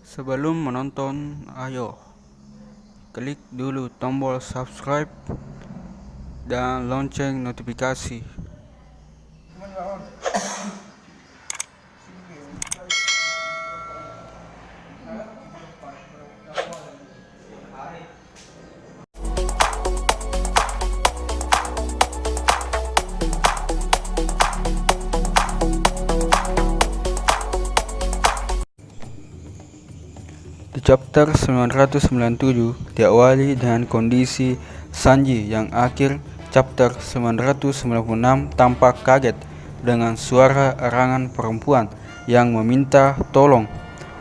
Sebelum menonton, ayo klik dulu tombol subscribe dan lonceng notifikasi. Di chapter 997 diawali dengan kondisi Sanji yang akhir chapter 996 tampak kaget dengan suara erangan perempuan yang meminta tolong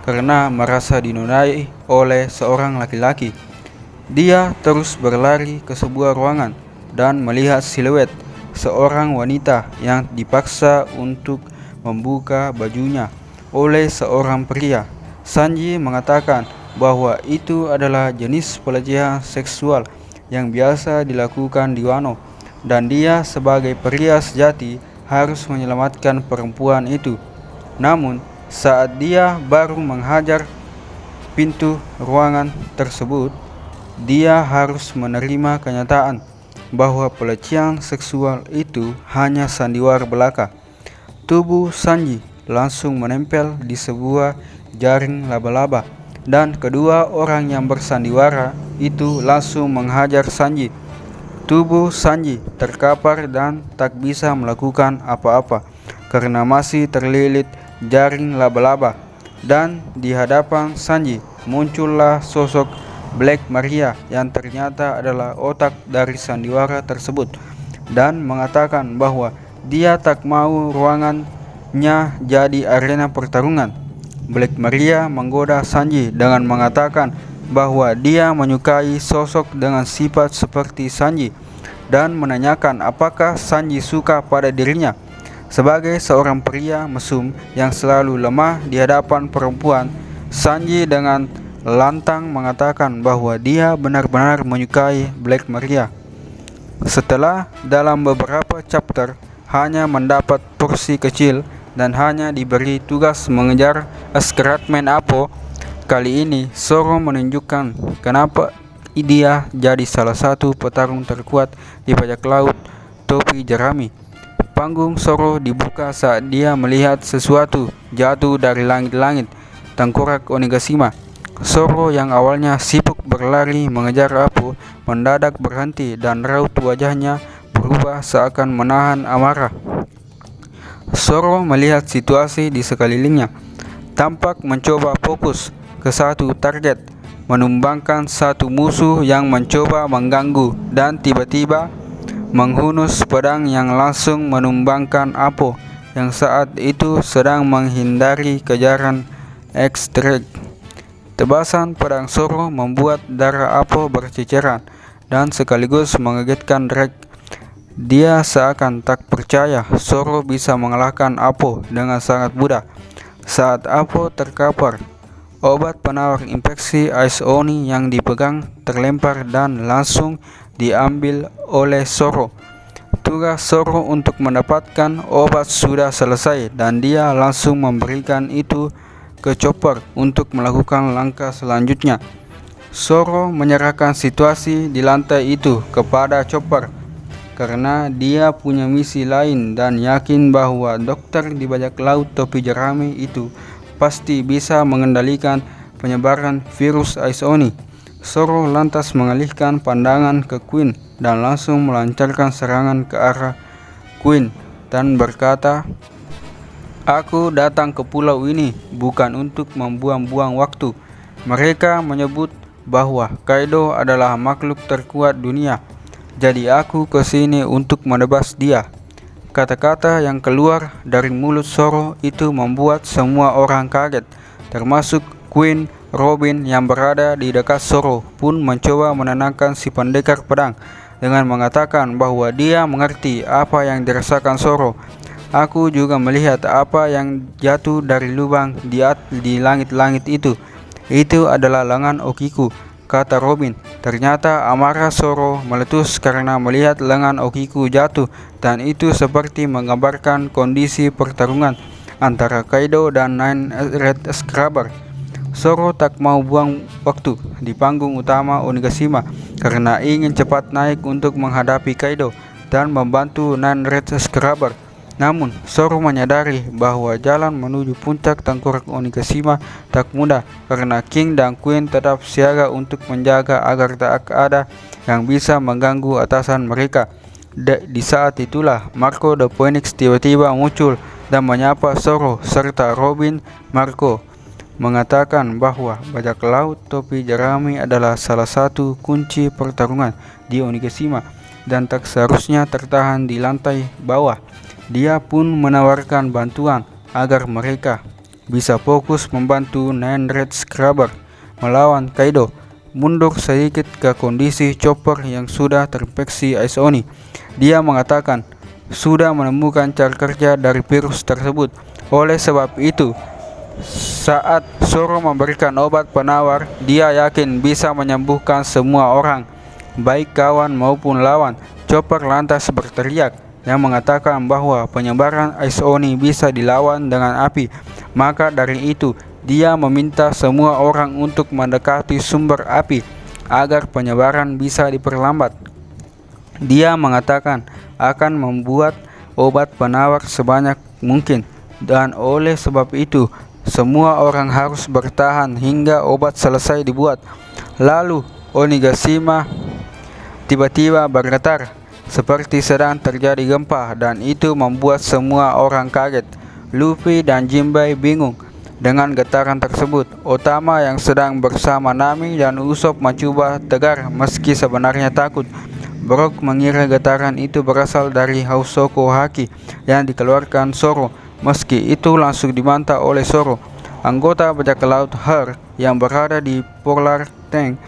karena merasa dinodai oleh seorang laki-laki. Dia terus berlari ke sebuah ruangan dan melihat siluet seorang wanita yang dipaksa untuk membuka bajunya oleh seorang pria. Sanji mengatakan bahwa itu adalah jenis pelecehan seksual yang biasa dilakukan di Wano, dan dia sebagai pria sejati harus menyelamatkan perempuan itu. Namun, saat dia baru menghajar pintu ruangan tersebut, dia harus menerima kenyataan bahwa pelecehan seksual itu hanya sandiwara belaka. Tubuh Sanji langsung menempel di sebuah jaring laba-laba, dan kedua orang yang bersandiwara itu langsung menghajar Sanji. Tubuh Sanji terkapar dan tak bisa melakukan apa-apa karena masih terlilit jaring laba-laba. Dan di hadapan Sanji muncullah sosok Black Maria yang ternyata adalah otak dari sandiwara tersebut, dan mengatakan bahwa dia tak mau ruangannya jadi arena pertarungan. Black Maria menggoda Sanji dengan mengatakan bahwa dia menyukai sosok dengan sifat seperti Sanji dan menanyakan apakah Sanji suka pada dirinya. Sebagai seorang pria mesum yang selalu lemah di hadapan perempuan, Sanji dengan lantang mengatakan bahwa dia benar-benar menyukai Black Maria. Setelah dalam beberapa chapter hanya mendapat porsi kecil dan hanya diberi tugas mengejar Scratman Apo, kali ini Zoro menunjukkan kenapa dia jadi salah satu petarung terkuat di bajak laut topi jerami. Panggung Zoro dibuka saat dia melihat sesuatu jatuh dari langit-langit, tengkorak Onigashima. Zoro yang awalnya sibuk berlari mengejar Apo mendadak berhenti dan raut wajahnya berubah seakan menahan amarah. Zoro melihat situasi di sekelilingnya, tampak mencoba fokus ke satu target, menumbangkan satu musuh yang mencoba mengganggu, dan tiba-tiba menghunus pedang yang langsung menumbangkan Apo yang saat itu sedang menghindari kejaran X-Drake. Tebasan pedang Zoro membuat darah Apo berceceran dan sekaligus mengagetkan Drake. Dia seakan tak percaya Zoro bisa mengalahkan Apo dengan sangat mudah. Saat Apo terkapar, obat penawar infeksi Ice Oni yang dipegang terlempar dan langsung diambil oleh Zoro. Tugas Zoro untuk mendapatkan obat sudah selesai dan dia langsung memberikan itu ke Chopper untuk melakukan langkah selanjutnya. Zoro menyerahkan situasi di lantai itu kepada Chopper karena dia punya misi lain dan yakin bahwa dokter di bajak laut topi jerami itu pasti bisa mengendalikan penyebaran virus Ice Oni. Zoro lantas mengalihkan pandangan ke Queen dan langsung melancarkan serangan ke arah Queen dan berkata, "Aku datang ke pulau ini bukan untuk membuang-buang waktu. Mereka menyebut bahwa Kaido adalah makhluk terkuat dunia. Jadi aku ke sini untuk menebas dia." Kata-kata yang keluar dari mulut Zoro itu membuat semua orang kaget, termasuk Queen. Robin yang berada di dekat Zoro pun mencoba menenangkan si pendekar pedang dengan mengatakan bahwa dia mengerti apa yang dirasakan Zoro. "Aku juga melihat apa yang jatuh dari lubang di langit-langit itu. Itu adalah lengan Okiku," kata Robin. Ternyata amarah Zoro meletus karena melihat lengan Okiku jatuh, dan itu seperti menggambarkan kondisi pertarungan antara Kaido dan Nine Red Scrubber. Zoro tak mau buang waktu di panggung utama Onigashima karena ingin cepat naik untuk menghadapi Kaido dan membantu Nine Red Scrubber. Namun, Zoro menyadari bahwa jalan menuju puncak tengkorak Onigashima tak mudah karena King dan Queen tetap siaga untuk menjaga agar tak ada yang bisa mengganggu atasan mereka. Di saat itulah Marco the Phoenix tiba-tiba muncul dan menyapa Zoro serta Robin. Marco mengatakan bahwa bajak laut topi jerami adalah salah satu kunci pertarungan di Onigashima dan tak seharusnya tertahan di lantai bawah. Dia pun menawarkan bantuan agar mereka bisa fokus membantu Nine Red Scrubber melawan Kaido. Mundur sedikit ke kondisi Chopper yang sudah terinfeksi Ice Oni. Dia mengatakan sudah menemukan cara kerja dari virus tersebut. Oleh sebab itu, saat Zoro memberikan obat penawar, dia yakin bisa menyembuhkan semua orang, baik kawan maupun lawan. Chopper lantas berteriak yang mengatakan bahwa penyebaran Ice Oni bisa dilawan dengan api. Maka dari itu, dia meminta semua orang untuk mendekati sumber api agar penyebaran bisa diperlambat. Dia mengatakan akan membuat obat penawar sebanyak mungkin, dan oleh sebab itu, semua orang harus bertahan hingga obat selesai dibuat. Lalu, Onigashima tiba-tiba bergetar seperti sedang terjadi gempa, dan itu membuat semua orang kaget. Luffy dan Jinbei bingung dengan getaran tersebut. Otama yang sedang bersama Nami dan Usopp mencoba tegar meski sebenarnya takut. Brook mengira getaran itu berasal dari Hausoko Haki yang dikeluarkan Zoro. Meski itu langsung dibantah oleh Zoro. Anggota bajak laut Her yang berada di Polar Tank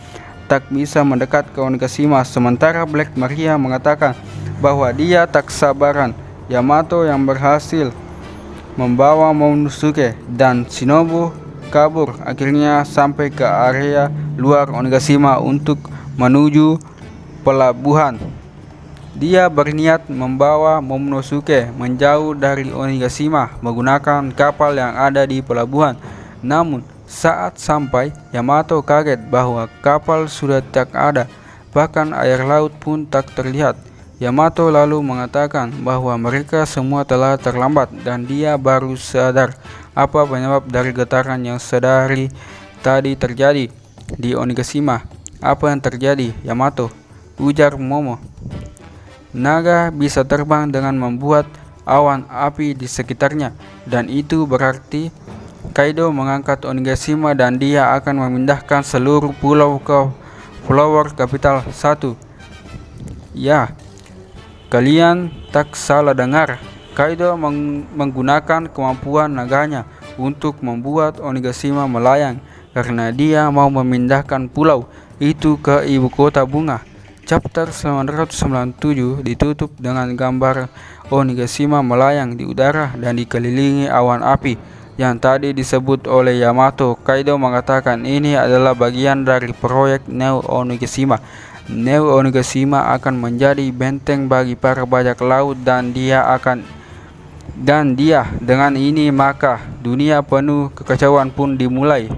tak bisa mendekat ke Onigashima, sementara Black Maria mengatakan bahwa dia tak sabaran. Yamato yang berhasil membawa Momonosuke dan Shinobu kabur akhirnya sampai ke area luar Onigashima untuk menuju pelabuhan. Dia berniat membawa Momonosuke menjauh dari Onigashima menggunakan kapal yang ada di pelabuhan. Namun, saat sampai, Yamato kaget bahwa kapal sudah tak ada, bahkan air laut pun tak terlihat. Yamato lalu mengatakan bahwa mereka semua telah terlambat dan dia baru sadar apa penyebab dari getaran yang sedari tadi terjadi di Onigashima. Apa yang terjadi, Yamato? Ujar Momo. Naga bisa terbang dengan membuat awan api di sekitarnya, dan itu berarti Kaido mengangkat Onigashima dan dia akan memindahkan seluruh pulau ke Flower Capital 1. Ya, kalian tak salah dengar. Kaido menggunakan kemampuan naganya untuk membuat Onigashima melayang karena dia mau memindahkan pulau itu ke ibu kota bunga. Chapter 997 ditutup dengan gambar Onigashima melayang di udara dan dikelilingi awan api yang tadi disebut oleh Yamato. Kaido mengatakan ini adalah bagian dari proyek New Onigashima. New Onigashima akan menjadi benteng bagi para bajak laut dan dengan ini maka dunia penuh kekacauan pun dimulai.